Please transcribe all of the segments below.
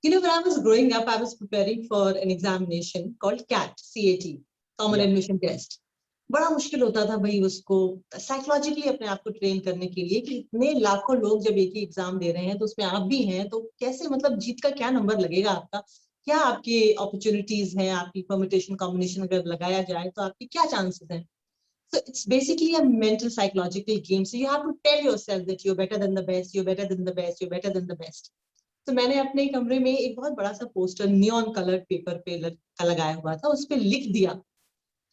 You know, when I was growing up, I was preparing for an examination called CAT, Common Admission Test. बड़ा मुश्किल होता था भाई उसको साइकोलॉजिकली अपने आप को ट्रेन करने के लिए कि इतने लाखों लोग जब एक ही एग्जाम दे रहे हैं तो उसमें आप भी हैं, तो कैसे मतलब जीत का क्या नंबर लगेगा आपका, क्या आपकी अपॉर्चुनिटीज हैं, आपकी परम्यूटेशन कॉम्बिनेशन अगर लगाया जाए तो आपकी क्या चांसेस हैं. So it's basically a mental psychological game. So you have to tell yourself that you're better than the best, you're better than the best, you're better than the best. तो मैंने अपने कमरे में एक बहुत बड़ा सा पोस्टर नियॉन कलर पेपर पे लगाया हुआ था. उस पे लिख दिया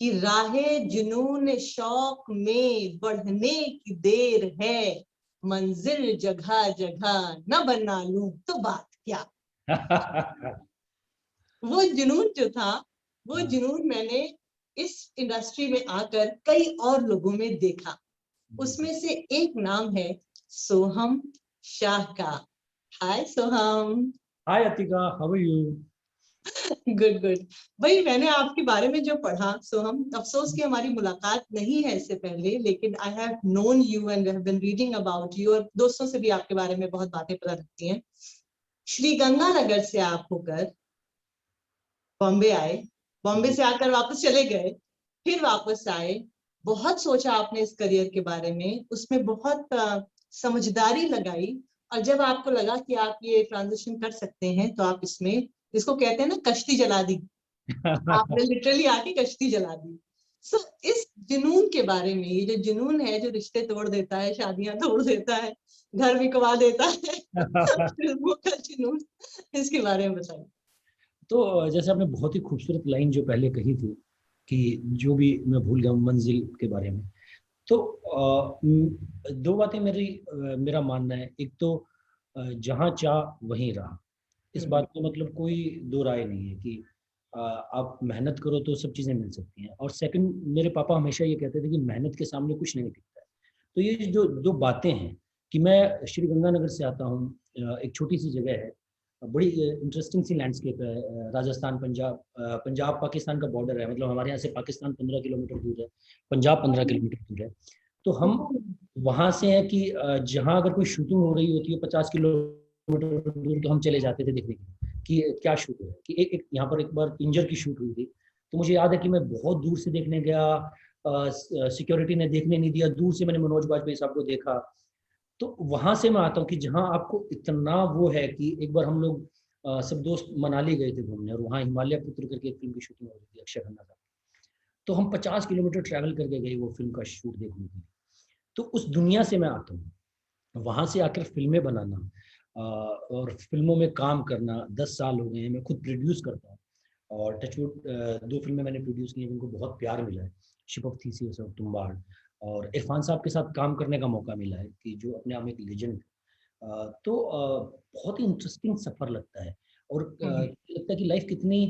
कि राहे जुनून शौक में बढ़ने की देर है, मंजिल जगह जगह न बना लूं तो बात क्या. वो जुनून जो था, वो जुनून मैंने इस इंडस्ट्री में आकर कई और लोगों में देखा. उसमें से एक नाम है सोहम शाह का. Hi Soham. Hi Atika, how are you? Good good. भाई मैंने आपके बारे में जो पढ़ा सोहम, अफसोस कि हमारी मुलाकात नहीं है इससे पहले, लेकिन I have known you and have been reading about you, और दोस्तों से भी आपके बारे में बहुत बातें पता लगती हैं. श्री गंगानगर से आप होकर बॉम्बे आए, बॉम्बे से आकर वापस चले गए, फिर वापस आए. बहुत सोचा आपने इस करियर के बारे में, उसमें बहुत समझदारी लगाई, और जब आपको लगा कि आप ये ट्रांजिशन कर सकते हैं तो आप इसमें, जिसको कहते हैं ना, कश्ती जला दी. आपने लिटरली आके कश्ती जला दी. सो इस जुनून के बारे में, ये जो जुनून है जो रिश्ते तोड़ देता है, शादियां तोड़ देता है, घर बिकवा देता है, फिल्मों का जुनून, इसके बारे में बताइए. तो जैसे आपने बहुत ही खूबसूरत लाइन जो पहले कही थी कि जो भी मैं भूल गया मंजिल के बारे में, तो दो बातें मेरा मानना है. एक तो जहाँ चाह वहीं राह, इस बात में मतलब कोई दो राय नहीं है कि आप मेहनत करो तो सब चीज़ें मिल सकती हैं. और सेकंड, मेरे पापा हमेशा ये कहते थे कि मेहनत के सामने कुछ नहीं दिखता है. तो ये जो दो बातें हैं कि मैं श्री गंगानगर से आता हूँ, एक छोटी सी जगह है, बड़ी इंटरेस्टिंग सी लैंडस्केप है, राजस्थान पंजाब पाकिस्तान का बॉर्डर है. मतलब हमारे यहाँ से पाकिस्तान 15 किलोमीटर दूर है, पंजाब 15 किलोमीटर दूर है. तो हम वहाँ से हैं कि जहाँ अगर कोई शूटिंग हो रही होती है 50 किलोमीटर दूर, तो हम चले जाते थे देखने के लिए कि क्या शूट हो रहा है. कि एक यहाँ पर एक बार पिंजर की शूट हुई थी, तो मुझे याद है कि मैं बहुत दूर से देखने गया, सिक्योरिटी ने देखने नहीं दिया, दूर से मैंने मनोज बाजपेयी साहब को देखा. तो वहां से मैं आता हूँ कि जहाँ आपको इतना वो है कि एक बार हम लोग सब दोस्त मनाली गए थे घूमने, और वहाँ हिमालय पुत्र करके एक फिल्म की शूटिंग हो रही थी अक्षय खन्ना साहब. तो हम 50 किलोमीटर ट्रैवल करके गए वो फिल्म का शूट देखने के लिए. तो उस दुनिया से मैं आता हूँ. वहाँ से आकर फिल्में बनाना और फिल्मों में काम करना, 10 साल हो गए हैं. मैं खुद प्रोड्यूस करता हूँ, और टचवुड 2 फिल्में मैंने प्रोड्यूस की हैं जिनको बहुत प्यार मिला है, शिप ऑफ थीसियस और तुम्बाड़. और इरफान साहब के साथ काम करने का मौका मिला है कि जो अपने आप में एक लेजेंड है. तो बहुत ही इंटरेस्टिंग सफ़र लगता है. और लगता है कि लाइफ कितनी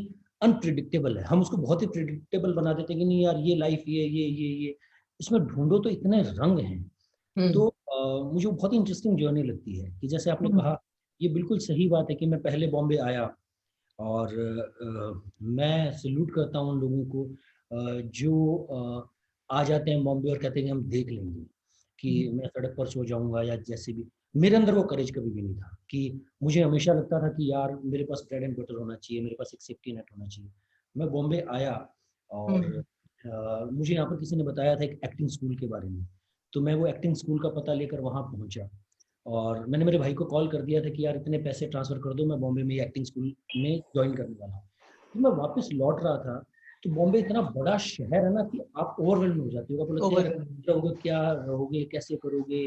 अनप्रिडिक्टेबल है. हम उसको बहुत ही प्रिडिक्टेबल बना देते हैं कि नहीं यार ये लाइफ ये इसमें ढूंढो तो इतने रंग हैं. तो मुझे बहुत ही इंटरेस्टिंग जर्नी लगती है कि जैसे आपने कहा, ये बिल्कुल सही बात है कि मैं पहले बॉम्बे आया, और मैं सैल्यूट करता हूँ उन लोगों को जो आ जाते हैं बॉम्बे और कहते हैं कि हम देख लेंगे कि मैं सड़क पर सो जाऊंगा या जैसे भी. मेरे अंदर वो करेज कभी भी नहीं था. कि मुझे हमेशा लगता था कि यार मेरे पास ब्रेड एंड बटर होना चाहिए, मेरे पास एक सेफ्टी नेट होना चाहिए. मैं बॉम्बे आया, और मुझे यहाँ पर किसी ने बताया था एक एक्टिंग स्कूल के बारे में. तो मैं वो एक्टिंग स्कूल का पता लेकर वहाँ पहुँचा, और मैंने मेरे भाई को कॉल कर दिया था कि यार इतने पैसे ट्रांसफ़र कर दो, मैं बॉम्बे में एक्टिंग स्कूल में ज्वाइन करने वाला हूँ. तो मैं वापस लौट रहा था, तो बॉम्बे इतना बड़ा शहर है ना कि आप ओवरवेल्म हो जाते हो. आपको लगता है रहोगे क्या, रहोगे कैसे करोगे.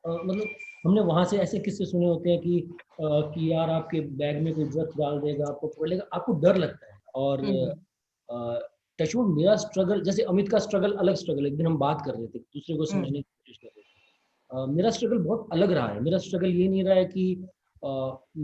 मतलब हमने वहाँ से ऐसे किस्से सुने होते हैं कि यार आपके बैग में कोई ड्रग्स डाल देगा, आपको पकड़ लेगा, आपको डर लगता है. और टचवुड मेरा स्ट्रगल, जैसे अमित का स्ट्रगल अलग स्ट्रगल, एक दिन हम बात कर रहे थे, दूसरे को समझने की कोशिश कर रहे थे. मेरा स्ट्रगल बहुत अलग रहा है. मेरा स्ट्रगल ये नहीं रहा है कि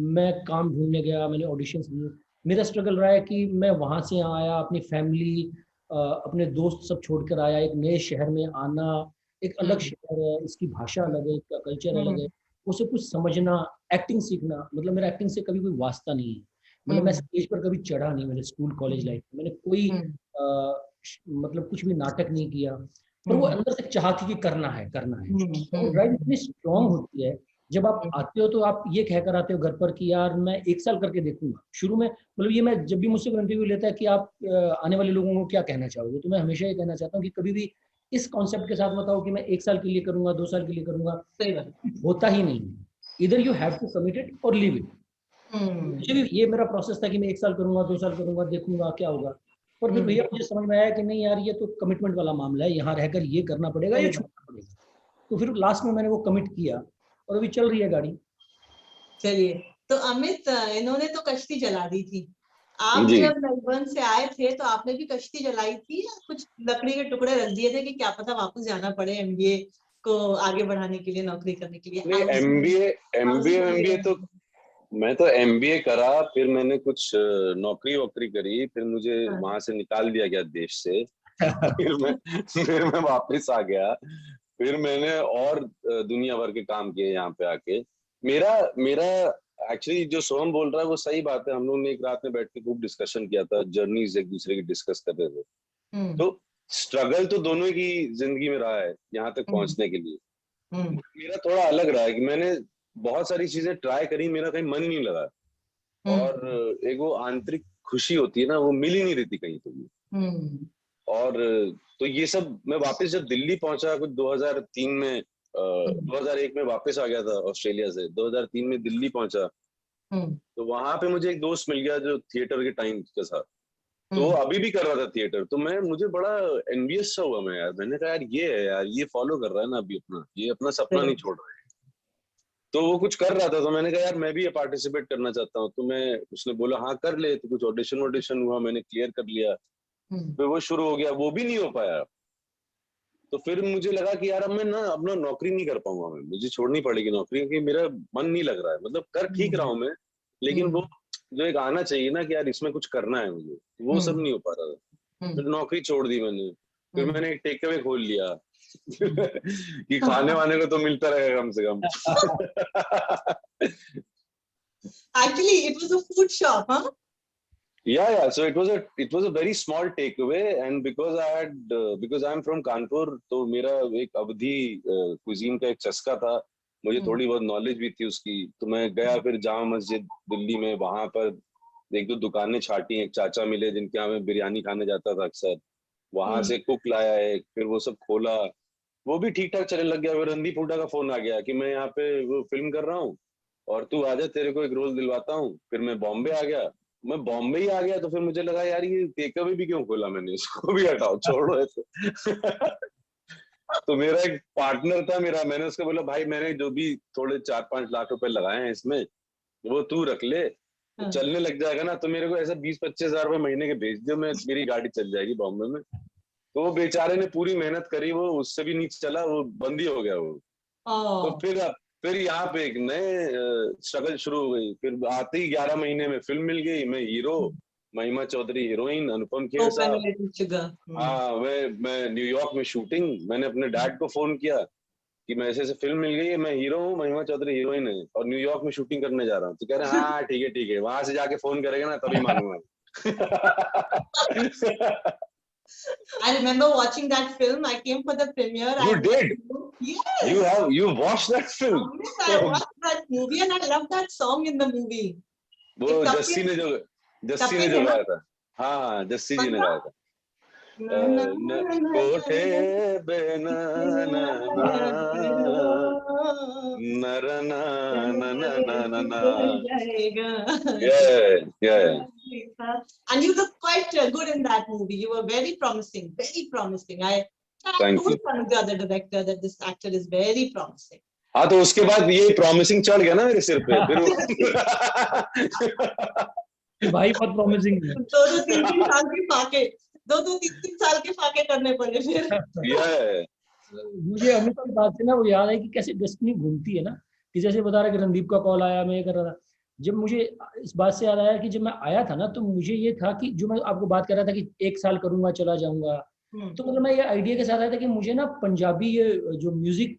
मैं काम ढूंढने गया, मैंने ऑडिशंस दिए. मेरा स्ट्रगल रहा है कि मैं वहाँ से यहाँ आया, अपनी फैमिली अपने दोस्त सब छोड़कर आया, एक नए शहर में आना, एक अलग शहर है, इसकी भाषा अलग है, इसका कल्चर अलग है, उसे कुछ समझना, एक्टिंग सीखना. मतलब मेरा एक्टिंग से कभी कोई वास्ता नहीं है. मतलब मैं स्टेज पर कभी चढ़ा नहीं, मेरे स्कूल कॉलेज लाइफ में मैंने कोई मतलब कुछ भी नाटक नहीं किया, पर वो अंदर से चाह थी कि करना है. और ड्राइव इतनी स्ट्रॉन्ग होती है. जब आप आते हो तो आप ये कहकर आते हो घर पर कि यार मैं 1 साल करके देखूंगा। शुरू में मतलब ये, मैं जब भी मुझसे कोई इंटरव्यू लेता है कि आप आने वाले लोगों को क्या कहना चाहोगे, तो मैं हमेशा ये कहना चाहता हूँ कि कभी भी इस कॉन्सेप्ट के साथ मत आओ कि मैं 1 साल के लिए करूंगा, 2 साल के लिए करूंगा। सही बात। होता ही नहीं है। इधर you have to commit it और लीव इट। मुझे भी ये मेरा प्रोसेस था कि मैं 1 साल करूंगा, 2 साल करूंगा, देखूंगा क्या होगा। और फिर भैया मुझे समझ में आया कि नहीं यार, ये तो कमिटमेंट वाला मामला है, यहाँ रहकर ये करना पड़ेगा, ये छोड़ना पड़ेगा। तो फिर लास्ट में मैंने वो कमिट किया और अभी चल रही है गाड़ी। चलिए, तो अमित, इन्होंने तो कश्ती जला दी थी। आप जी। जब मेलबर्न से आए थे तो आपने भी कश्ती जलाई थी, या कुछ लकड़ी के टुकड़े रख दिए थे कि क्या पता वापस जाना पड़े एमबीए को आगे बढ़ाने के लिए, नौकरी करने के लिए? नहीं, एमबीए तो मैं तो एमबीए करा, फिर मैंने कुछ नौकरी वोकरी करी, फिर मुझे वहां से निकाल दिया गया देश से। फिर मैं वापस आ गया, फिर मैंने और दुनिया भर के काम किए यहाँ पे आके। मेरा मेरा एक्चुअली जो सोहम बोल रहा है वो सही बात है। हम लोग ने एक रात में बैठ के खूब डिस्कशन किया था, जर्नीज एक दूसरे की डिस्कस कर रहे थे। तो स्ट्रगल तो दोनों की जिंदगी में रहा है यहाँ तक पहुंचने के लिए। मेरा थोड़ा अलग रहा है कि मैंने बहुत सारी चीजें ट्राई करी, मेरा कहीं मन नहीं लगा, और एक वो आंतरिक खुशी होती है ना, वो मिल ही नहीं रही थी कहीं तो भी। और तो ये सब मैं वापस जब दिल्ली पहुंचा कुछ 2003 में, 2001 में वापस आ गया था ऑस्ट्रेलिया से, 2003 में दिल्ली पहुंचा। तो वहां पे मुझे एक दोस्त मिल गया जो थिएटर के टाइम के साथ, तो अभी भी कर रहा था थिएटर। तो मुझे बड़ा एनवियस सा हुआ मैं यार, मैंने कहा यार ये है यार, ये फॉलो कर रहा है ना अभी अपना, ये अपना सपना नहीं छोड़ रहा है। तो वो कुछ कर रहा था, तो मैंने कहा यार मैं भी ये पार्टिसिपेट करना चाहता हूँ। तो उसने बोला हाँ कर ले। तो कुछ ऑडिशन हुआ, मैंने क्लियर कर लिया, फिर वो शुरू हो गया, वो भी नहीं हो पाया। तो फिर मुझे लगा कि यार अब मैं ना अपना नौकरी नहीं कर पाऊंगा, मैं मुझे छोड़नी पड़ेगी नौकरी, क्योंकि मेरा मन नहीं लग रहा है। मतलब कर ठीक रहा हूँ मैं, लेकिन वो जो एक आना चाहिए ना कि यार इसमें कुछ करना है मुझे, वो सब नहीं हो पा रहा था। फिर नौकरी छोड़ दी मैंने, फिर मैंने एक टेक अवे खोल लिया कि खाने वाने को तो मिलता रहेगा कम से कम। Actually, it was a food shop, huh? Yeah. So it was a very small takeaway, and because I'm from Kanpur, तो मेरा एक अवधी cuisine का एक चस्का था, मुझे थोड़ी बहुत नॉलेज भी थी उसकी। तो मैं गया फिर जामा मस्जिद दिल्ली में, वहां पर एक दो दुकानें छाटी, एक चाचा मिले जिनके यहाँ मैं बिरयानी खाने जाता था अक्सर, वहां से कुक लाया एक, फिर वो सब खोला, वो भी ठीक ठाक चलने लग गया। फिर रणदीप हुड्डा का फोन आ गया कि मैं यहाँ पे वो फिल्म कर रहा हूँ और तू आजा, तेरे को एक रोल दिलवाता हूँ। फिर मैं बॉम्बे आ गया, मैं बॉम्बे ही आ गया, तो फिर मुझे लगा यार ये टेक अवे भी क्यों खोला मैंने, इसको भी हटाओ, छोड़ो ऐसे। तो मेरा एक पार्टनर था मेरा, मैंने उसको बोला भाई मैंने जो भी थोड़े 4-5 लाख रुपए लगाए हैं इसमें, वो तू रख ले, तो चलने लग जाएगा ना, तो मेरे को ऐसा 20-25 हजार रुपए महीने के भेज दियो, मैं मेरी गाड़ी चल जाएगी बॉम्बे में। तो वो बेचारे ने पूरी मेहनत करी, वो उससे भी नहीं चला, वो बंद ही हो गया वो। तो फिर यहाँ पे एक नए स्ट्रगल शुरू हो गई। फिर आते ही 11 महीने में फिल्म मिल गई, मैं हीरो, महिमा चौधरी हीरोइन, अनुपम खेर साहब। हाँ, मैं न्यूयॉर्क में शूटिंग, मैंने अपने डैड को फोन किया कि मैं ऐसे फिल्म मिल गई है, मैं हीरो हूँ, महिमा चौधरी हीरोइन है, और न्यूयॉर्क में शूटिंग करने जा रहा हूँ। तो कह रहे हैं हाँ ठीक है, वहां से जाके फोन करेगा ना तभी मानूंगा। I remember watching that film. I came for the premiere. You did? Yes. You watched that film? I watched that movie and I love that song in the movie. वो जस्सी ने जो गाया था। हाँ, जस्सी जी ने गाया था। कोठे बेना Yeah. And you look quite good in that movie. You were very promising, very promising. I told the other director that this actor is very promising. हाँ, तो उसके बाद ये प्रॉमिसिंग चढ़ गया ना मेरे सिर पे फिर। भाई बहुत प्रॉमिसिंग है। 2-3 साल के फाके, 2-3 साल के फाके करने पड़े फिर। मुझे अमित की बात से ना वो याद है कि कैसे डेस्टिनी घूमती है ना, कि जैसे बता रहा कि रणदीप का कॉल आया, मैं ये कर रहा था। जब मुझे इस बात से याद आया कि जब मैं आया था ना, तो मुझे ये था कि जो मैं आपको बात कर रहा था कि 1 साल करूंगा चला जाऊंगा, तो मतलब मैं ये आइडिया के साथ आया था कि मुझे ना पंजाबी ये जो म्यूजिक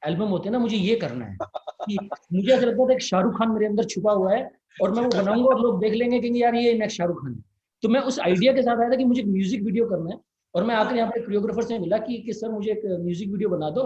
एल्बम होते हैं ना, मुझे ये करना है। कि मुझे ऐसा लगता था कि शाहरुख खान मेरे अंदर छुपा हुआ है और मैं वो बनाऊंगा और लोग देख लेंगे कि यार ये नेक्स्ट शाहरुख खान है। तो मैं उस आइडिया के साथ आया था कि मुझे म्यूजिक वीडियो करना है, और मैं आकर यहाँ पे कोरियोग्राफर से मिला कि सर मुझे एक म्यूजिक वीडियो बना दो,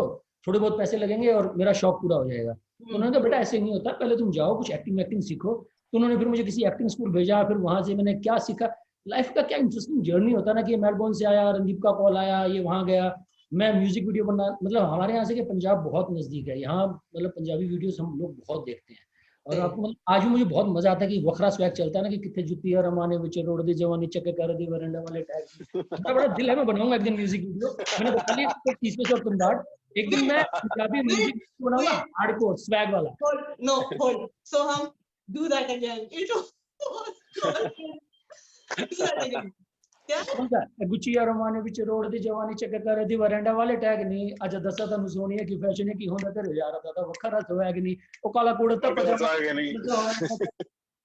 थोड़े बहुत पैसे लगेंगे और मेरा शौक पूरा हो जाएगा। तो उन्होंने कहा बेटा ऐसे नहीं होता, पहले तुम जाओ कुछ एक्टिंग सीखो। तो उन्होंने फिर मुझे किसी एक्टिंग स्कूल भेजा, फिर वहां से मैंने क्या सीखा। लाइफ का क्या इंटरेस्टिंग जर्नी होता है ना, कि मेलबोर्न से आया, रणदीप का कॉल आया, ये वहां गया, मैं म्यूजिक वीडियो बना, मतलब हमारे यहाँ से कि पंजाब बहुत नजदीक है, यहाँ मतलब पंजाबी वीडियोस हम लोग बहुत देखते हैं। और आपको मतलब आज भी मुझे बहुत मजा आता है कि वखरा स्वैग चलता है ना, कि कितने जुत्ती है रमाने विच रोड दी जवानी चक्के कर दी वरंडा वाले टैग। बड़ा बड़ा दिल है, मैं बनाऊंगा एक दिन म्यूजिक वीडियो। मैंने बता लिया तीसरे और तुम्बाड़, एक दिन मैं पंजाबी म्यूजिक बनाऊंगा हार्डकोर स्वैग वाला। hold. So हम do that again. It was do that again. क्या? गुच्ची रमाने विच रोड दी जवानी चक्के कर दी वरंडा वाले टैग नहीं, अज दसा तनु सोनिया की फैशन है की होंदा तेरे यार दा वखरा स्वैग नहीं, ओ काला कुड़ता पजामा नहीं।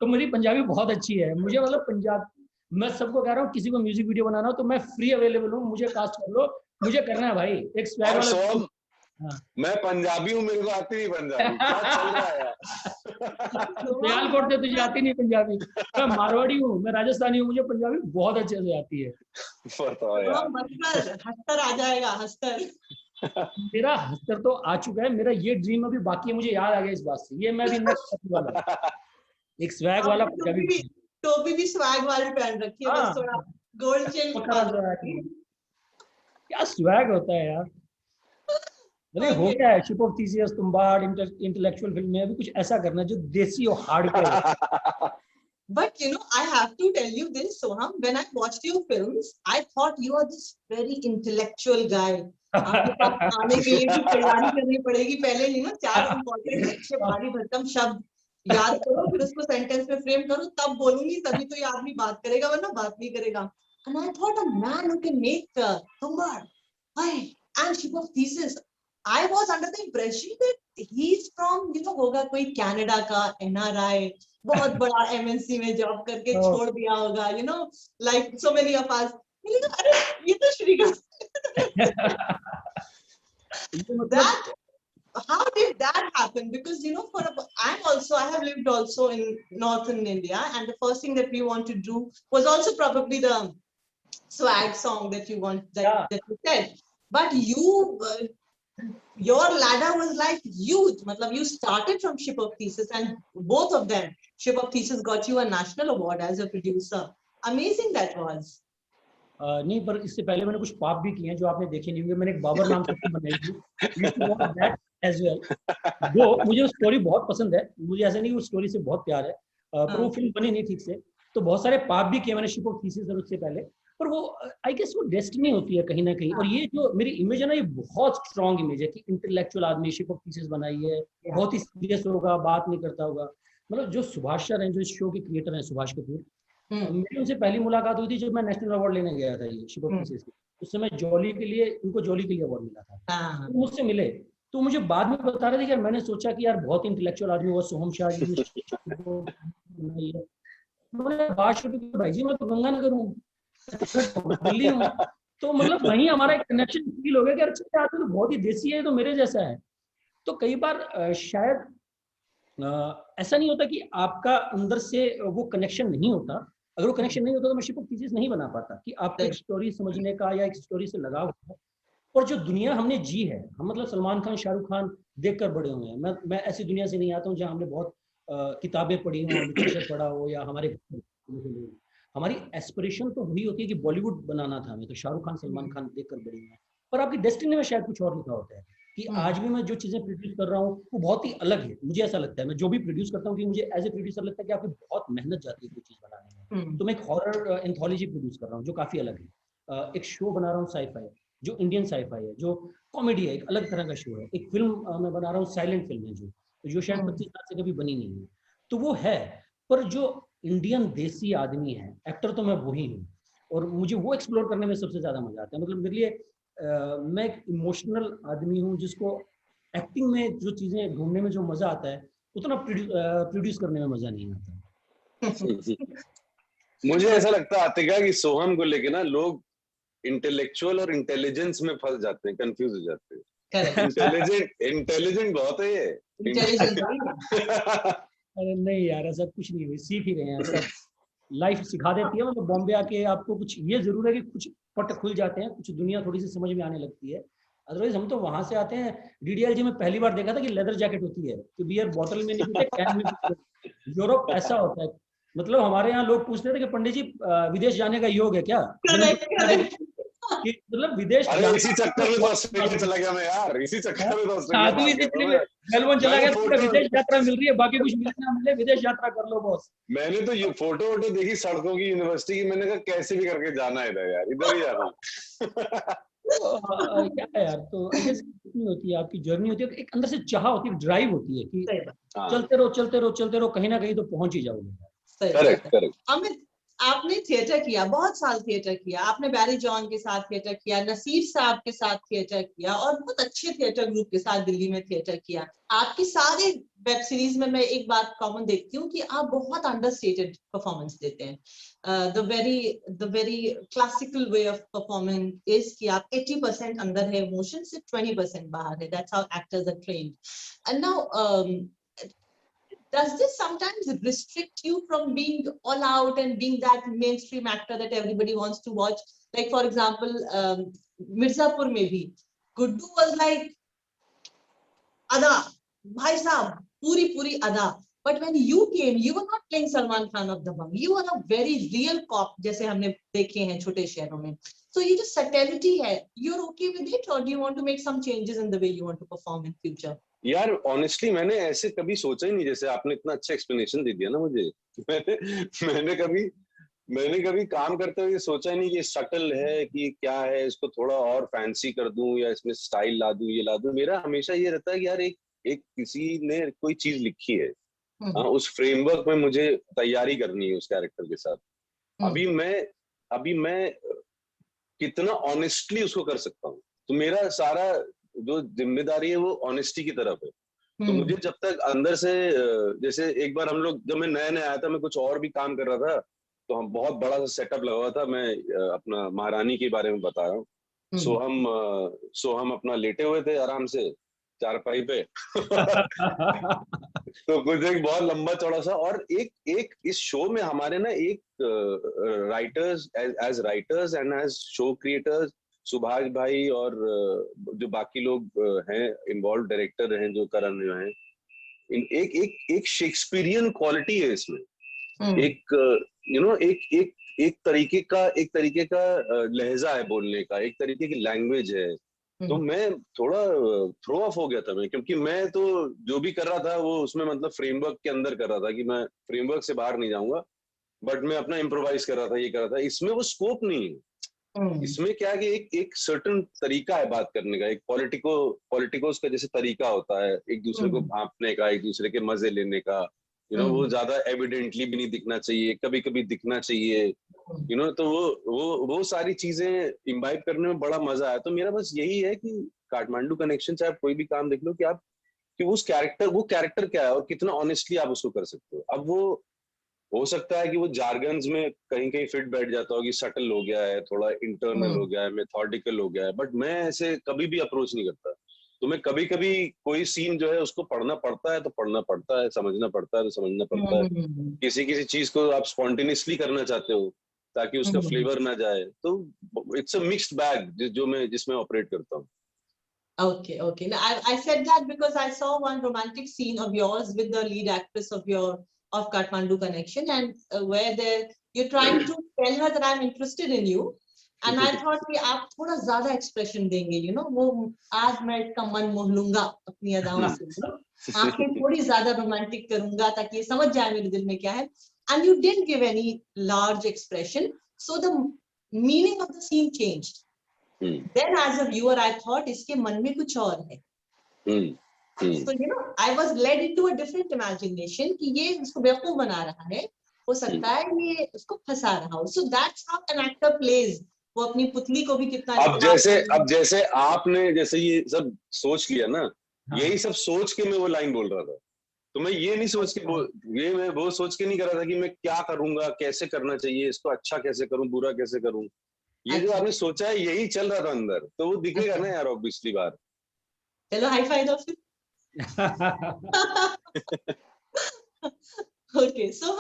तो मेरी पंजाबी बहुत अच्छी है, मुझे मतलब पंजाब, मैं सबको कह रहा हूँ किसी को म्यूजिक वीडियो बनाना हो तो मैं फ्री अवेलेबल हूँ, मुझे कास्ट कर लो, मुझे करना है भाई एक स्वैग वाला। हाँ। मैं पंजाबी हूँ, मेरे को आती नहीं पंजाबी, क्या चल रहा है यार? सियालकोट से तुझे आती नहीं पंजाबी, मैं मारवाड़ी हूँ, मैं राजस्थानी हूँ, मुझे पंजाबी बहुत अच्छे से आती है। बताओ यार। हस्तर आ जाएगा, हस्तर। मेरा हस्तर तो आ चुका है, मेरा ये ड्रीम अभी बाकी है, मुझे याद आ गया इस बात से, ये मैं भी नेक्स्ट करने वाला एक स्वैग वाला पंजाबी। टोपी भी स्वैग वाली पहन रखी है, बस थोड़ा गोल्ड चेन। क्या स्वैग होता है यार। नहीं हो गया है ship of Theseus, Tumbbad, intellectual film में भी कुछ ऐसा करना जो देसी और hardcore. But you know, I have to tell you this, Soham. When I watched your films, I thought you are this very intellectual guy. आपके पास आने के लिए भी तैयारी करनी पड़ेगी पहले, नहीं ना, 4 इम्पोर्टेंट अच्छे भारी भरकम शब्द याद करो, फिर उसको सेंटेंस में फ्रेम करो, तब बोलूंगी, तभी तो ये आदमी बात करेगा, वरना बात नहीं करेगा। And I thought a man who can make Tumbad, and Ship of Thesis. I was under the impression that he's from, you know, होगा कोई कनाडा का NRI, बहुत बड़ा MNC में जॉब करके छोड़ दिया होगा, you know, like so many of us. अरे ये तो Shrikant. That, how did that happen? Because you know, I have lived also in northern India, and the first thing that we want to do was also probably the swag song that you want, that you said. But you, your ladder was like huge. Matlab, you started from Ship of Thesis, and both of them, Ship of Thesis got you a national award as a producer. Amazing that was. नहीं, पर इससे पहले मैंने कुछ पाप भी किए हैं जो आपने देखे नहीं होंगे। मैंने एक बाबर नाम की फिल्म बनाई थी as well. वो मुझे स्टोरी बहुत पसंद है, मुझे ऐसा नहीं, वो स्टोरी से बहुत प्यार है, पर वो फिल्म बनी नहीं ठीक से, तो बहुत सारे पाप भी किए मैंने शिप ऑफ थीसिस और उससे पहले। पर वो आई गेस वो डेस्टिनी होती है कहीं ना कहीं। और ये जो मेरी इमेज है ना, ये बहुत स्ट्रॉन्ग इमेज है कि इंटेलेक्चुअल आदमी शिप ऑफ थीसिस बनाई है, बहुत ही सीरियस होगा, बात नहीं करता होगा। मतलब जो सुभाष सर हैं, जो इस शो के क्रिएटर हैं, सुभाष कपूर, मेरी उनसे पहली मुलाकात हुई थी जब मैं नेशनल अवार्ड लेने गया था ये शिप ऑफ थीसिस के। उस समय जॉली के लिए, उनको जॉली के लिए अवार्ड मिला था, तो मुझसे मिले, तो मुझे बाद में बता रहे थे कि यार मैंने सोचा कि यार बहुत इंटेलेक्चुअल आदमी हुआ सोहम शाह जी ने भाई जी, मैं तो गंगानगर हूँ, दिल्ली हूँ, तो मतलब वहीं हमारा एक कनेक्शन फील हो गया कि अच्छा आदमी तो बहुत ही देसी है, तो मेरे जैसा है। तो कई बार शायद ऐसा नहीं होता कि आपका अंदर से वो कनेक्शन नहीं होता। अगर वो कनेक्शन नहीं होता तो मैं शिप ऑफ थीसिस नहीं बना पाता, कि आपको एक स्टोरी समझने का या एक स्टोरी से लगाव होता है। और जो दुनिया हमने जी है, हम मतलब सलमान खान, शाहरुख खान देखकर बड़े हुए हैं। मैं ऐसी दुनिया से नहीं आता हूँ जहाँ हमने बहुत किताबें पढ़ी हो, लिटरेचर पढ़ा हो, या हमारी एस्पिरेशन तो वही होती है कि बॉलीवुड बनाना था हमें, तो शाहरुख खान, सलमान खान देखकर बड़े हुए हैं। पर आपकी डेस्टिनी में शायद कुछ और लिखा होता है कि आज भी मैं जो चीजें प्रोड्यूस कर रहा हूँ वो बहुत ही अलग है। मुझे ऐसा लगता है, मैं जो भी प्रोड्यूस करता हूँ, कि मुझे एज ए प्रोड्यूसर लगता है कि आपकी बहुत मेहनत जाती है कोई चीज बनाने में। तो मैं एक हॉरर एंथोलॉजी प्रोड्यूस कर रहा हूँ जो काफी अलग है। एक शो बना रहा हूँ साईफाई, जो इंडियन साईफाई है, जो कॉमेडी है, एक अलग तरह का शो है। एक फिल्म मैं बना रहा हूँ, साइलेंट फिल्म है, जो शायद 25 साल से कभी बनी नहीं है, तो वो है। पर जो इंडियन देसी आदमी है, एक्टर तो मैं वही हूँ, और मुझे वो एक्सप्लोर करने में सबसे ज्यादा मजा आता है। मतलब मेरे लिए मैं एक इमोशनल आदमी हूँ, जिसको एक्टिंग में जो चीजें ढूंढने में जो मजा आता है, उतना प्रोड्यूस करने में मजा नहीं आता। मुझे ऐसा लगता है आतिका कि सोहम को लेके ना लोग इंटेलेक्चुअल और इंटेलिजेंस में फंस जाते हैं, कंफ्यूज हो जाते हैं। इंटेलिजेंट बहुत है ये। अरे नहीं यार, ऐसा कुछ नहीं, सीख ही रहे हैं सब, लाइफ सिखा देती है। मतलब बॉम्बे आके आपको कुछ ये जरूर है कि कुछ पट खुल जाते हैं, कुछ दुनिया थोड़ी सी समझ में आने लगती है। अदरवाइज हम तो वहां से आते हैं। DDLJ में पहली बार देखा था कि लेदर जैकेट होती है, कि बियर बॉटल में नहीं पीते, कैन में पीते। यूरोप ऐसा होता है। मतलब हमारे यहाँ लोग पूछते थे कि पंडित जी विदेश जाने का योग है क्या? कि मतलब विदेश अरे जाना। इसी चक्कर में तो ऑस्ट्रेलिया चला गया मैं यार, इसी चक्कर में तो ऑस्ट्रेलिया तू भाग भी गया था इसलिए मैं। मेलबोर्न चला मैंने गया, फोटो विदेश यात्रा मिल रही है, बाकी कुछ मिले ना मिले, विदेश यात्रा कर लो बॉस। मैंने तो ये फोटो वोटो देखी सड़कों की, यूनिवर्सिटी की, मैंने कहा कैसे भी करके जाना है इधर यार, इधर ही जाना। क्या है यार, तो आई गेस कितनी होती है आपकी जर्नी, होती है एक अंदर से चाह होती है, ड्राइव होती है कि चलते रहो चलते रहो चलते रहो, कहीं ना कहीं तो पहुंच ही जाओगे। Correct correct. अमित, आपने थिएटर किया, बहुत साल थिएटर किया आपने, बैरी जॉन के साथ थिएटर किया, नसीर साहब के साथ थिएटर किया, और बहुत अच्छे थिएटर ग्रुप के साथ दिल्ली में थिएटर किया। आपकी सारे वेब सीरीज में मैं एक बात कॉमन देखती हूँ कि आप बहुत अंडरस्टेटेड परफॉर्मेंस देते हैं। The very classical way of performance is कि आप 80% अंदर है इमोशन से, 20% बाहर है। That's how actors are trained. And now does this sometimes restrict you from being all out and being that mainstream actor that everybody wants to watch? Like for example, Mirzapur mein bhi Guddu was like ada, bhai sahab, puri ada. But when you came, you were not playing Salman Khan of Dabangg. You were a very real cop, जैसे हमने देखे हैं छोटे शहरों में. So ये जो subtlety है, you're okay with it, or do you want to make some changes in the way you want to perform in future? यार ऑनेस्टली मैंने ऐसे कभी सोचा ही नहीं, जैसे आपने इतना अच्छा एक्सप्लेनेशन दे दिया ना मुझे। मैंने कभी काम करते हुए सोचा ही नहीं कि सटल है कि क्या है, इसको थोड़ा और फैंसी कर दूं या इसमें स्टाइल ला दूं, ये ला दूं। मेरा हमेशा ये रहता है कि यार एक किसी ने कोई चीज लिखी है, उस फ्रेमवर्क में मुझे तैयारी करनी है उस कैरेक्टर के साथ। अभी मैं कितना ऑनेस्टली उसको कर सकता हूँ, तो मेरा सारा जो जिम्मेदारी है वो ऑनेस्टी की तरफ है। तो मुझे जब तक अंदर से, जैसे एक बार हम लोग, जब मैं नया नया आया था, मैं कुछ और भी काम कर रहा था, तो हम बहुत बड़ा सा सेटअप लगा हुआ था। मैं अपना महारानी के बारे में बता रहा हूँ। सो हम अपना लेटे हुए थे आराम से चारपाई पे। तो कुछ एक बहुत लंबा चौड़ा सा, और एक इस शो में हमारे ना एक writers, as writers and as show creators, Subhash भाई और जो बाकी लोग हैं इन्वॉल्व, डायरेक्टर हैं जो करण जो हैं, एक शेक्सपियरियन क्वालिटी है इसमें। एक एक तरीके का लहजा है बोलने का, एक तरीके की लैंग्वेज है। तो मैं थोड़ा थ्रो ऑफ हो गया था मैं, क्योंकि मैं तो जो भी कर रहा था वो उसमें मतलब फ्रेमवर्क के अंदर कर रहा था कि मैं फ्रेमवर्क से बाहर नहीं जाऊंगा, बट मैं अपना इम्प्रोवाइज कर रहा था, ये कर रहा था। इसमें वो स्कोप नहीं है। इसमें क्या है कि एक सर्टेन तरीका है बात करने का, एक पॉलिटिकोस का जैसे तरीका होता है, एक दूसरे को भांपने का, एक दूसरे के मजे लेने का। वो ज्यादा एविडेंटली भी नहीं दिखना चाहिए, कभी कभी दिखना चाहिए। तो वो सारी चीजें इम्बाइब करने में बड़ा मजा आया। तो मेरा बस यही है कि काठमांडू कनेक्शन से आप कोई भी काम देख लो कि आप कि वो कैरेक्टर क्या है और कितना ऑनेस्टली आप उसको कर सकते हो। अब वो हो सकता है कि वो जार्गन्स में कहीं कहीं फिट बैठ जाता हो, कि सटल हो गया है, थोड़ा इंटरनल हो गया है, मेथोडिकल हो गया है, बट मैं ऐसे कभी भी अप्रोच नहीं करता। तो मैं कभी कभी कोई सीन जो है उसको पढ़ना पड़ता है तो पढ़ना पड़ता है, समझना पड़ता है तो समझना पड़ता है। किसी चीज को आप स्पॉन्टेनियसली करना चाहते हो ताकि उसका फ्लेवर ना जाए, तो इट्स अ मिक्स्ड बैग जिसमें ऑपरेट करता हूँ। Okay. Now, I said that because I saw one romantic scene of yours with the lead actress of Kathmandu Connection, and where you're trying to tell her that I'm interested in you, and I thought कि आप थोड़ा ज़्यादा expression देंगे, वो आज मैं इसका मन मोह लूंगा अपनी अदाओं से, आंखें थोड़ी ज़्यादा romantic करूंगा ताकि ये समझ जाए मेरे दिल में क्या है, and you didn't give any large expression, so the meaning of the scene changed. Then as a viewer I thought इसके मन में कुछ और है. So I was led into a different imagination कि ये इसको बेवकूफ बना रहा है, हो सकता है ये उसको फंसा रहा हो. So that's how an actor plays. वो अपनी पुतली को भी कितना, अब जैसे आपने जैसे ये सब सोच लिया ना, यही सब सोच के मैं वो लाइन बोल रहा था। तो मैं ये नहीं सोच के मैं वो सोच के नहीं कर रहा था कि मैं क्या करूंगा, कैसे करना चाहिए, इसको अच्छा कैसे करूं, बुरा कैसे करूं। ये जो आपने सोचा है यही चल रहा था अंदर, तो वो दिखेगा ना यार ऑब्वियसली बाहर। चलो हाई फाइव दो फिर। Okay, so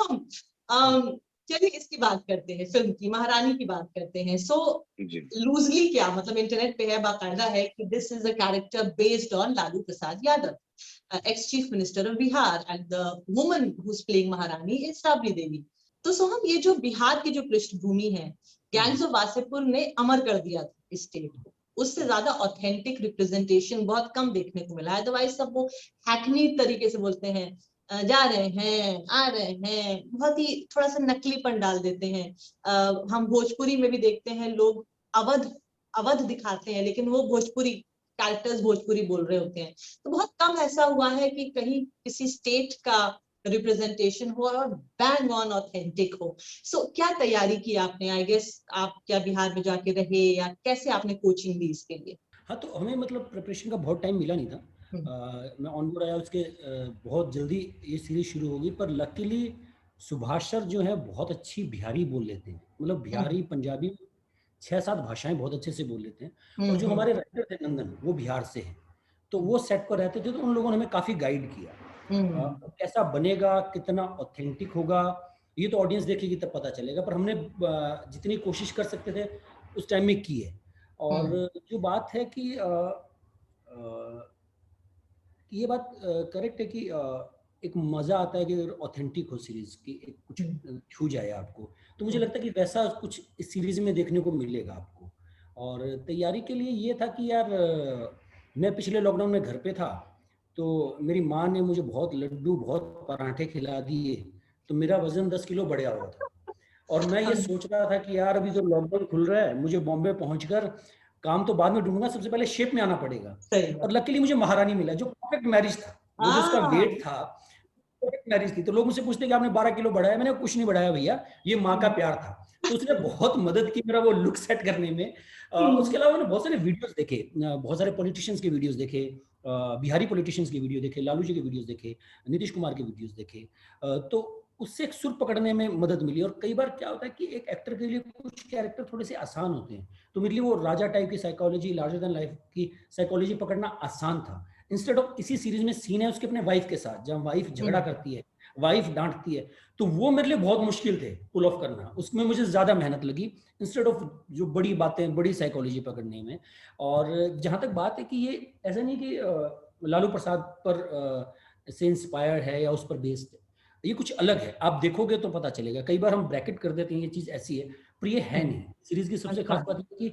चलिए इसकी बात करते हैं, फिल्म की, महारानी की बात करते हैं। सो जी लूजली क्या मतलब, इंटरनेट पे है, बाकायदा है कि this is a character based on Lalu Prasad Yadav, ex chief minister of Bihar, and the woman who's playing Maharani is Rabri Devi. तो सोहम, ये जो बिहार की जो पृष्ठभूमि है, गैंग्स ऑफ वासेपुर ने अमर कर दिया था इस स्टेट को। उससे ज्यादा ऑथेंटिक रिप्रेजेंटेशन बहुत कम देखने को मिला है। अदरवाइज सब वो हैकनी तरीके से बोलते हैं, जा रहे हैं, आ रहे हैं, बहुत ही थोड़ा सा नकलीपन डाल देते हैं। हम भोजपुरी में भी देखते हैं, लोग अवध अवध दिखाते हैं, लेकिन वो भोजपुरी कैरेक्टर्स भोजपुरी बोल रहे होते हैं। तो बहुत कम ऐसा हुआ है कि कहीं किसी स्टेट का रिप्रेजेंटेशन हो और बैंग ऑन ऑथेंटिक हो। सो क्या तैयारी की आपने? आई गेस आप क्या बिहार में जाके रहे, या कैसे आपने कोचिंग ली इसके लिए? हाँ, तो हमें मतलब प्रिपरेशन का बहुत टाइम मिला नहीं था। मैं ऑन बोर्ड आया उसके बहुत जल्दी ये सीरीज शुरू होगी, पर लकीली सुभाष सर जो है बहुत अच्छी बिहारी बोल लेते हैं, मतलब बिहारी पंजाबी 6-7 भाषाएं बहुत अच्छे से बोल लेते हैं। और जो हमारे राइटर थे नंदन, वो बिहार से हैं, तो वो सेट पर रहते थे, तो उन लोगों ने हमें काफ़ी गाइड किया। कैसा बनेगा, कितना ऑथेंटिक होगा, ये तो ऑडियंस देखेगी तब पता चलेगा, पर हमने जितनी कोशिश कर सकते थे उस टाइम में की है। और जो बात है कि ये बात करेक्ट है कि एक मज़ा आता है कि ऑथेंटिक हो सीरीज की, एक कुछ छू जाए आपको, तो मुझे लगता है कि वैसा कुछ इस सीरीज में देखने को मिलेगा आपको। और तैयारी के लिए ये था कि यार मैं पिछले लॉकडाउन में घर पे था, तो मेरी माँ ने मुझे बहुत लड्डू, बहुत पराठे खिला दिए, तो मेरा वजन 10 किलो बढ़ा हुआ था। और मैं ये सोच रहा था कि यार अभी तो लॉकडाउन खुल रहा है, मुझे बॉम्बे पहुंचकर काम तो बाद में ढूंढूंगा, सबसे पहले शेप में आना पड़ेगा। और लकीली मुझे महारानी मिला, जो परफेक्ट मैरिज था, वो जो उसका वेट था परफेक्ट मैरिज थी। तो लोग मुझसे पूछते कि आपने 12 किलो बढ़ाया, मैंने कुछ नहीं बढ़ाया भैया, ये माँ का प्यार था। तो उसने बहुत मदद की मेरा वो लुक सेट करने में। उसके अलावा मैंने बहुत सारे वीडियोस देखे, बहुत सारे पॉलिटिशियंस के वीडियोस देखे, बिहारी पॉलिटिशियंस के वीडियो देखे, लालू जी के वीडियोस देखे, नीतीश कुमार के वीडियोस देखे। तो उससे एक सुर पकड़ने में मदद मिली। और कई बार क्या होता है कि एक एक्टर के लिए कुछ कैरेक्टर थोड़े से आसान होते हैं, तो मेरे लिए वो राजा टाइप की साइकोलॉजी, लार्जर देन लाइफ की साइकोलॉजी पकड़ना आसान था। इंस्टेड ऑफ किसी सीरीज में सीन है उसके अपने वाइफ के साथ, जब वाइफ झगड़ा करती है, वाइफ डांटती है, तो वो मेरे लिए बहुत मुश्किल थे पुल ऑफ करना, उसमें मुझे ज्यादा मेहनत लगी इंस्टेड ऑफ जो बड़ी बातें, बड़ी साइकोलॉजी पकड़ने में। और जहां तक बात है कि ये ऐसा नहीं कि लालू प्रसाद पर से इंस्पायर्ड है या उस पर बेस्ड है, ये कुछ अलग है। आप देखोगे तो पता चलेगा। कई बार हम ब्रैकेट कर देते हैं ये चीज ऐसी है, पर ये है नहीं। सीरीज की सबसे खास बात है कि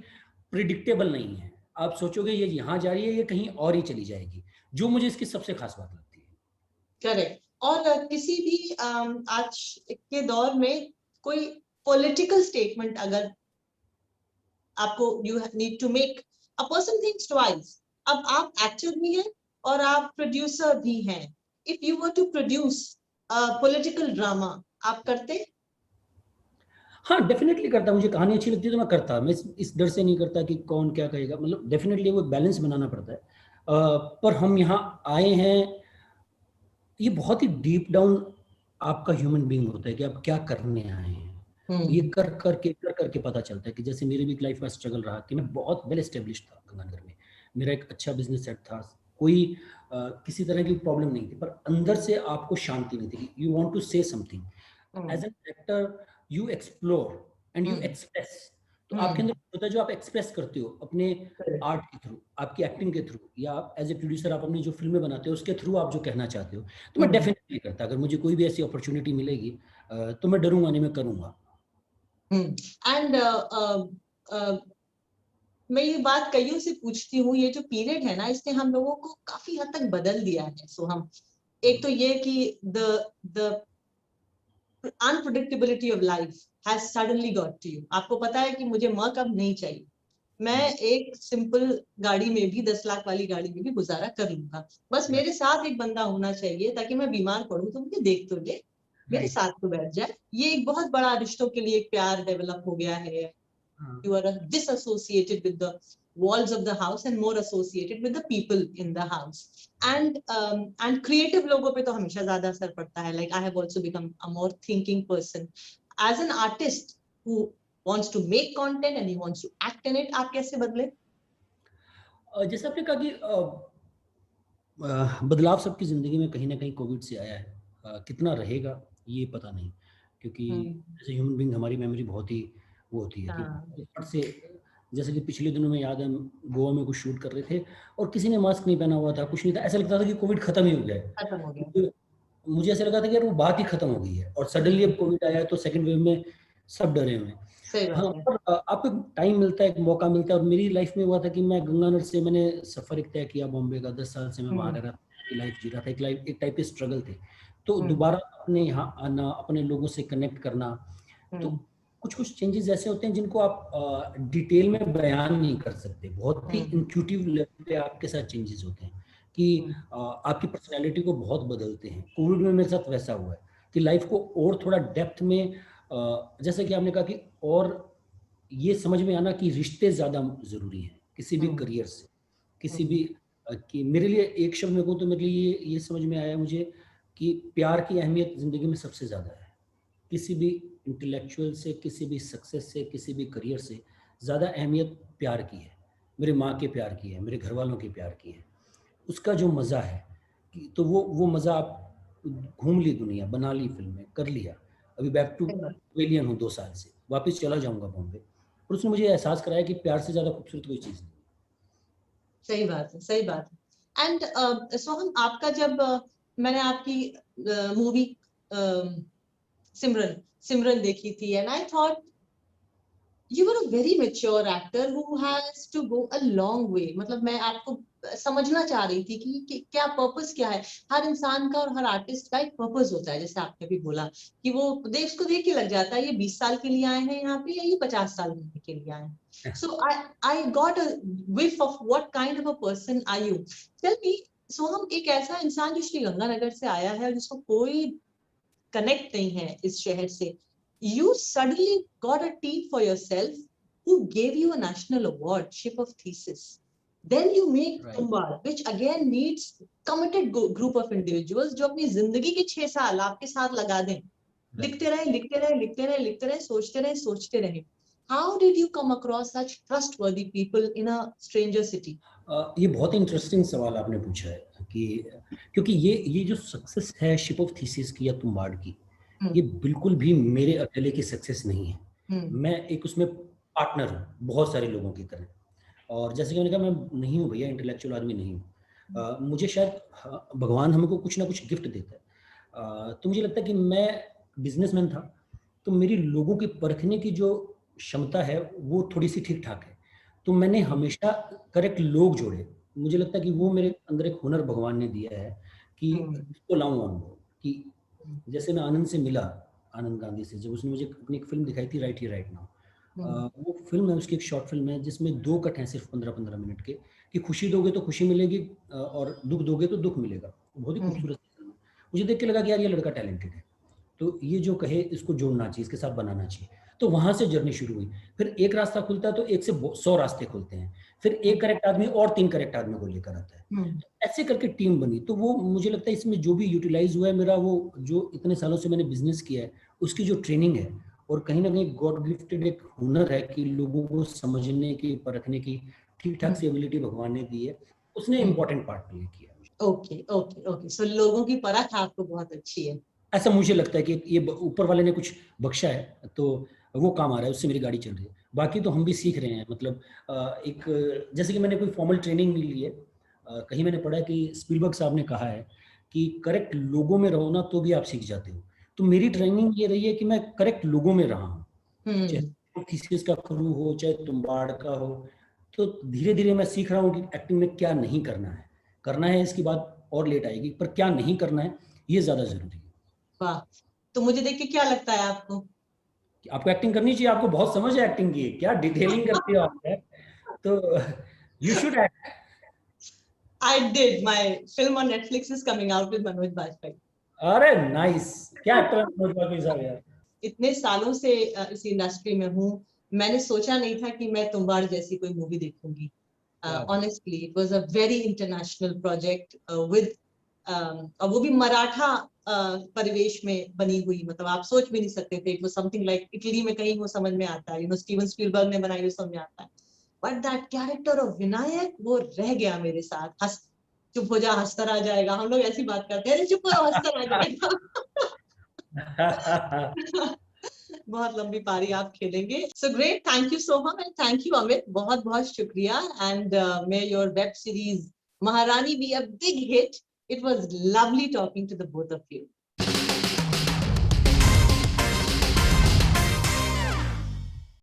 प्रिडिक्टेबल नहीं है। आप सोचोगे ये यहाँ जा रही है, ये कहीं और ही चली जाएगी, जो मुझे इसकी सबसे खास बात लगती है। करेक्ट। और किसी भी आज के दौर में कोई पॉलिटिकल स्टेटमेंट अगर आपको, you need to make, a person thinks twice. अब आप एक्टर भी हैं और आप प्रोड्यूसर भी हैं। If you were to produce political drama, आप करते? हाँ, डेफिनेटली करता। मुझे कहानी अच्छी लगती है तो मैं करता। मैं इस डर से नहीं करता कि कौन क्या कहेगा, मतलब डेफिनेटली वो बैलेंस बनाना पड़ता है। पर हम यहाँ आए हैं, ये बहुत ही डीप डाउन आपका ह्यूमन बीइंग होता है कि आप क्या करने आए हैं। ये कर करके पता चलता है। कि जैसे मेरी भी एक लाइफ का स्ट्रगल रहा कि मैं बहुत वेल एस्टेब्लिश था गंगानगर में, मेरा एक अच्छा बिजनेस सेट था, कोई किसी तरह की प्रॉब्लम नहीं थी, पर अंदर से आपको शांति नहीं थी। You want to say something as an actor, you explore and you express. तो आपके अंदर होता है जो आप एक्सप्रेस करते हो अपने आर्ट के थ्रू, आपकी एक्टिंग के थ्रू, या एज ए प्रोड्यूसर आप अपनी जो फिल्में बनाते हो उसके थ्रू आप जो कहना चाहते हो। तो मैं डेफिनेटली करता। अगर मुझे कोई भी ऐसी अपॉर्चुनिटी मिलेगी तो मैं डरूंगा नहीं, मैं करूंगा। एंड मैं ये बात कईयों से पूछती हूँ, ये जो पीरियड है ना, इसने हम लोगों को काफी हद तक बदल दिया है। सो हम, एक तो ये कि the unpredictability of life has suddenly got to you. आपको पता है कि मुझे मर्क अब नहीं चाहिए, मैं एक सिंपल गाड़ी में भी, 10 लाख वाली गाड़ी में भी गुजारा कर लूंगा। बस मेरे साथ एक बंदा होना चाहिए, ताकि मैं बीमार पड़ूं तो मुझे देख तो ले, मेरे साथ तो बैठ जाए। ये एक बहुत बड़ा रिश्तों के लिए एक प्यार डेवलप हो गया है। You are disassociated with the walls of the house and more associated with the people in the house. And creative लोगों पे तो हमेशा ज्यादा असर पड़ता है. Like I have also become a more thinking person. As an artist who wants to make content and he wants to act in it, आप कैसे बदले? जैसे आपने कहा कि बदलाव सबकी ज़िंदगी में कहीं ना कहीं कोविड से आया है। कितना रहेगा ये पता नहीं। क्योंकि जैसे ह्यूमन बीइंग हमारी मेमोरी बहुत ही वो होती है कि फट से, जैसे कि पिछले दिनों में याद है हम गोवा में कुछ शूट कर रहे थे और किसी ने मास्क नहीं पहना हुआ था, कुछ नहीं था, ऐसा लगता था कि कोविड खत्म ही हो गया है। खत्म हो गया। तो मुझे ऐसा लगा था कि यार वो बात ही खत्म हो गई है, और सडनली अब कोविड आया है तो सेकंड वेव में सब डरे हुए हैं। सही हाँ, बात है। पर आपको टाइम मिलता है, एक मौका मिलता है, और मेरी लाइफ में हुआ था कि मैं गंगानगर से मैंने सफर एक तय किया बॉम्बे का, 10 साल से मैं वहाँ रह रहा था, लाइफ जी रहा था, एक टाइप के स्ट्रगल थे। तो दोबारा अपने यहाँ आना, अपने लोगों से कनेक्ट करना, तो कुछ कुछ चेंजेस ऐसे होते हैं जिनको आप डिटेल में बयान नहीं कर सकते, बहुत ही इंट्यूटिव लेवल पे आपके साथ चेंजेस होते हैं कि आपकी पर्सनैलिटी को बहुत बदलते हैं। कोविड में मेरे साथ वैसा हुआ है कि लाइफ को और थोड़ा डेप्थ में, जैसे कि आपने कहा कि, और ये समझ में आना कि रिश्ते ज़्यादा ज़रूरी हैं किसी भी करियर से, किसी भी कि मेरे लिए एक शब्द में कहूँ तो मेरे लिए ये समझ में आया मुझे कि प्यार की अहमियत ज़िंदगी में सबसे ज़्यादा है। किसी भी इंटेलेक्चुअल से, किसी भी सक्सेस से, किसी भी करियर से ज़्यादा अहमियत प्यार की है। मेरे माँ के प्यार की है, मेरे घर वालों के प्यार की है। उसका जो मज़ा है तो वो मज़ा आप घूम ली दुनिया, बना ली फिल्में, कर लिया। अभी बैक टू पवेलियन हूँ 2 साल से, वापस चला जाऊंगा बॉम्बे, और उसने मुझे एहसास कराया कि प्यार से ज़्यादा खूबसूरत कोई चीज़ नहीं। सही बात है, सही बात है। एंड सोहम, आपका जब मैंने आपकी मूवी सिमरन देखी थी, and I thought you were a very mature actor who has to go a long way. मतलब मैं आपको समझना चाह रही थी कि क्या पर्पस क्या है। हर इंसान का और हर आर्टिस्ट का एक पर्पस होता है, जैसे आपने भी बोला कि वो उसको देख के लग जाता है ये 20 साल के लिए आए हैं यहाँ पे, या ये 50 साल के लिए आए हैं। So I got a whiff of what kind of a person are you. Tell me, so हम एक ऐसा इंसान जो श्री गंगानगर से आया है और जिसको कोई कनेक्ट नहीं है इस शहर से, you suddenly got a team for yourself who gave you a national award, ship of thesis. Then you make Tumbar, which again needs committed group of individuals जो अपनी जिंदगी के 6 साल आपके साथ लगा दें, लिखते रहे, सोचते रहे। How did you come across such trustworthy people in a stranger city? ये बहुत इंटरेस्टिंग सवाल आपने पूछा है कि क्योंकि ये जो सक्सेस है शिप ऑफ थीसिस की या तुम्बाड़ की, ये बिल्कुल भी मेरे अकेले की सक्सेस नहीं है। मैं एक उसमें पार्टनर हूँ बहुत सारे लोगों की तरह, और जैसे कि मैंने कहा मैं नहीं हूँ भैया इंटेलेक्चुअल आदमी नहीं हूँ। मुझे शायद भगवान हमको कुछ ना कुछ गिफ्ट देता है। तो मुझे लगता है कि मैं बिजनेसमैन था, तो मेरी लोगों की परखने की जो क्षमता है वो थोड़ी सी ठीक ठाक है, तो मैंने हमेशा करेक्ट लोग जोड़े। मुझे लगता है कि वो मेरे अंदर एक हुनर भगवान ने दिया है कि इसको लाऊं ऑन बोर्ड। कि जैसे मैं आनंद से मिला, आनंद गांधी से, जब उसने मुझे अपनी एक फिल्म दिखाई थी राइट हियर राइट नाउ, वो फिल्म है, उसकी एक शॉर्ट फिल्म है जिसमें 2 कट हैं सिर्फ 15-15 मिनट के, कि खुशी दोगे तो खुशी मिलेगी और दुख दोगे तो दुख मिलेगा। बहुत ही खूबसूरत फिल्म है। मुझे देख के लगा कि यार ये लड़का टैलेंटेड है, तो ये जो कहे इसको जोड़ना चाहिए, इसके साथ बनाना चाहिए। तो वहां से जर्नी शुरू हुई। फिर एक रास्ता खुलता है तो एक से 100 रास्ते खुलते हैं, फिर एक करेक्ट आदमी और 3 करेक्ट आदमी को लेकर आता है, ऐसे करके टीम बनी। तो वो मुझे लगता है इसमें जो भी यूटिलाइज हुआ है मेरा, वो जो इतने सालों से मैंने बिजनेस किया है उसकी जो ट्रेनिंग है, और कहीं ना कहीं गॉड गिफ्टेड एक हुनर है कि लोगों को समझने की, परखने की ठीक ठाक सी एबिलिटी भगवान ने दी है, उसने इम्पोर्टेंट पार्ट प्ले किया। ओके, सो लोगों की परख आपको बहुत अच्छी है। ऐसा मुझे लगता है कि ये ऊपर वाले ने कुछ बख्शा है तो वो काम आ रहा है, उससे मेरी गाड़ी चल रही है। बाकी तो हम भी सीख रहे हैं। मतलब एक जैसे कि मैंने कोई फॉर्मल ट्रेनिंग नहीं ली है, कहीं मैंने पढ़ा कि स्पीलबर्ग साहब ने कहा है कि करेक्ट लोगों में रहो ना तो भी आप सीख जाते हो। तो मेरी ट्रेनिंग ये रही है कि मैं करेक्ट लोगों में रहा हूँ, चाहे थीसिस का क्रू हो, चाहे तुम्बाड़ का हो। तो धीरे धीरे मैं सीख रहा हूँ कि एक्टिंग में क्या नहीं करना है इसकी बात और लेट आएगी, पर क्या नहीं करना है ये ज्यादा जरूरी है। वाह, तो मुझे देख के क्या लगता है आपको? आपको एक्टिंग करनी चाहिए, आपको बहुत समझ है एक्टिंग की, क्या डिटेलिंग करती हो आप, तो you should act. I did. My film on Netflix is coming out with Manoj Bajpayee. अरे नाइस, क्या एक्टर है मनोज बाजपेयी साहब यार। इतने सालों से इस इंडस्ट्री में हूँ, मैंने सोचा नहीं था कि मैं तुम्बाड़ जैसी कोई मूवी देखूंगी। Honestly, it was a very international project with और वो भी मराठा परिवेश में बनी हुई। मतलब आप सोच भी नहीं सकते थे। It was something like Italy में कहीं वो समझ में आता है, स्टीवन स्पीलबर्ग ने बनाई हुई समझ में आता है। But that character of Vinayak वो रह गया मेरे साथ। चुप हो जा हंसता रह जाएगा, हम लोग ऐसी बात करते हैं, चुप हो हंसता रह जाएगा। बहुत लंबी पारी आप खेलेंगे. So great, thank you Soham and thank you Amit. बहुत बहुत शुक्रिया and may your web series Maharani be a big hit. It was lovely talking to the both of you.